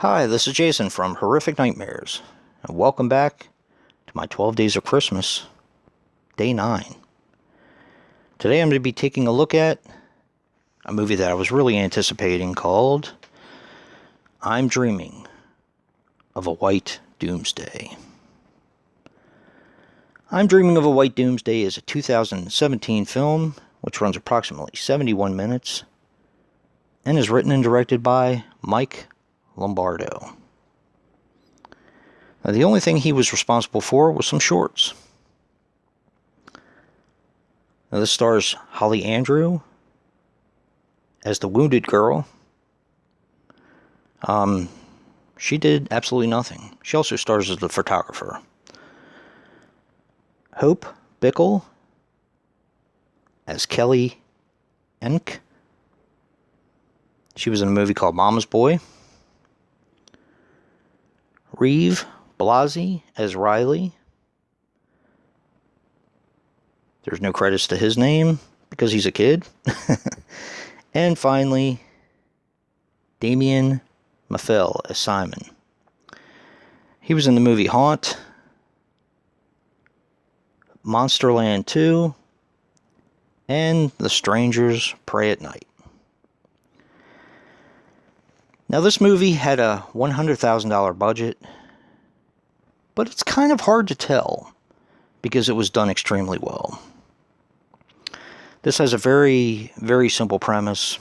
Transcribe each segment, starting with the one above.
Hi, this is Jason from Horrific Nightmares, and welcome back to my 12 Days of Christmas, Day 9. Today I'm going to be taking a look at a movie that I was really anticipating called I'm Dreaming of a White Doomsday. I'm Dreaming of a White Doomsday is a 2017 film which runs approximately 71 minutes and is written and directed by Mike Lombardo. Now, the only thing he was responsible for was some shorts. Now, this stars Holly Andrew as the wounded girl. She did absolutely nothing. She also stars as the photographer. Hope Bickle as Kelly Enck. She was in a movie called Mama's Boy. Reeve Blasi as Riley. There's no credits to his name because he's a kid. And finally, Damien Maffel as Simon. He was in the movie Haunt, Monsterland 2, and The Strangers Pray at Night. Now, this movie had a $100,000 budget, but it's kind of hard to tell because it was done extremely well. This has a very, very simple premise,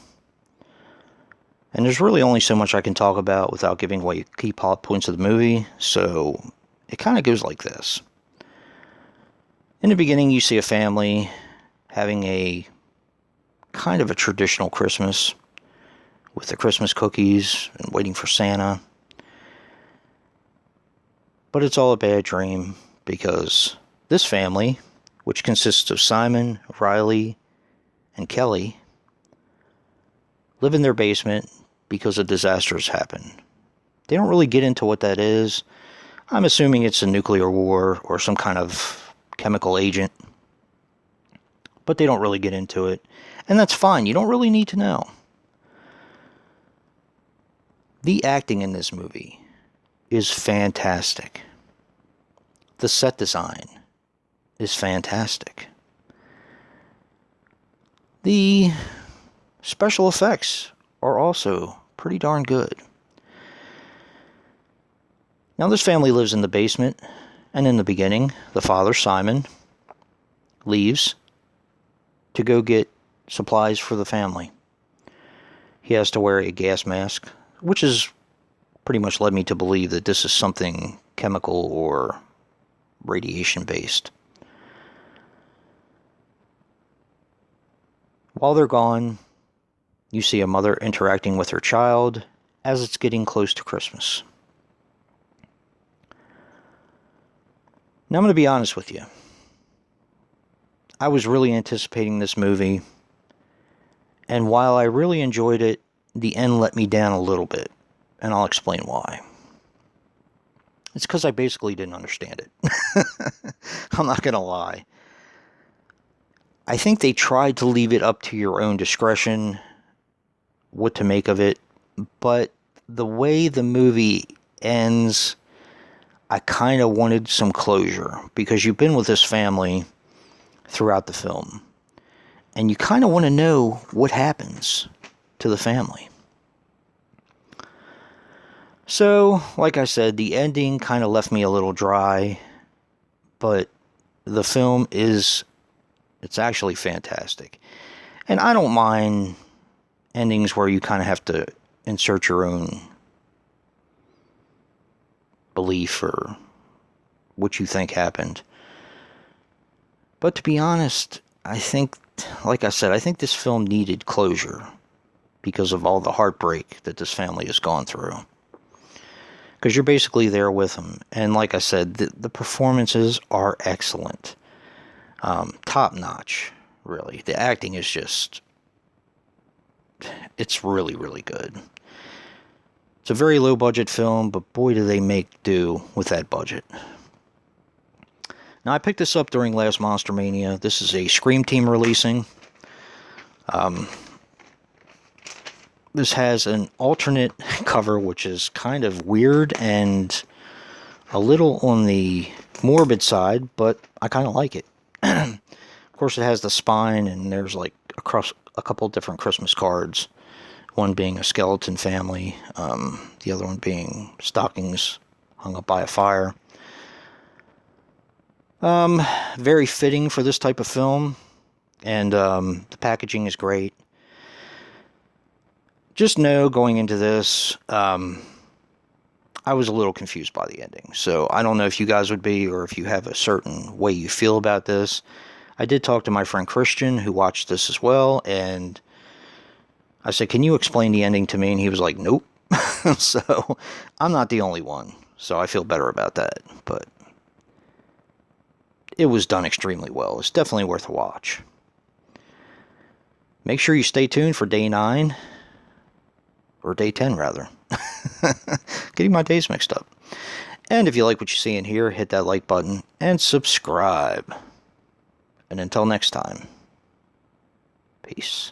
and there's really only so much I can talk about without giving away key plot points of the movie, so it kind of goes like this. In the beginning, you see a family having a kind of a traditional Christmas with the Christmas cookies and waiting for Santa. But it's all a bad dream because this family, which consists of Simon, Riley, and Kelly, live in their basement because a disaster has happened. They don't really get into what that is. I'm assuming it's a nuclear war or some kind of chemical agent. But they don't really get into it. And that's fine. You don't really need to know. The acting in this movie is fantastic. The set design is fantastic. The special effects are also pretty darn good. Now, this family lives in the basement, and in the beginning, the father, Simon, leaves to go get supplies for the family. He has to wear a gas mask, which has pretty much led me to believe that this is something chemical or radiation based. While they're gone, you see a mother interacting with her child as it's getting close to Christmas. Now, I'm going to be honest with you. I was really anticipating this movie, and while I really enjoyed it, the end let me down a little bit, and I'll explain why. It's because I basically didn't understand it. I'm not going to lie. I think they tried to leave it up to your own discretion what to make of it, but the way the movie ends, I kind of wanted some closure, because you've been with this family throughout the film, and you kind of want to know what happens to the family. So, like I said, the ending kind of left me a little dry, but the film it's actually fantastic. And I don't mind endings where you kind of have to insert your own belief or what you think happened. But to be honest, I think, like I said, I think this film needed closure because of all the heartbreak that this family has gone through. Because you're basically there with them. And like I said, the performances are excellent. Top notch, really. The acting is just, it's really, really good. It's a very low budget film, but boy do they make do with that budget. Now, I picked this up during last Monster Mania. This is a Scream Team releasing. This has an alternate cover, which is kind of weird and a little on the morbid side, but I kind of like it. Of course, it has the spine, and there's like across a couple different Christmas cards. One being a skeleton family, the other one being stockings hung up by a fire. Very fitting for this type of film, and the packaging is great. Just know going into this, I was a little confused by the ending. So I don't know if you guys would be, or if you have a certain way you feel about this. I did talk to my friend Christian, who watched this as well, and I said, can you explain the ending to me? And he was like, nope. So I'm not the only one. So I feel better about that. But it was done extremely well. It's definitely worth a watch. Make sure you stay tuned for day 9. Or day 10, rather. Getting my days mixed up. And if you like what you see in here, hit that like button and subscribe. And until next time, peace.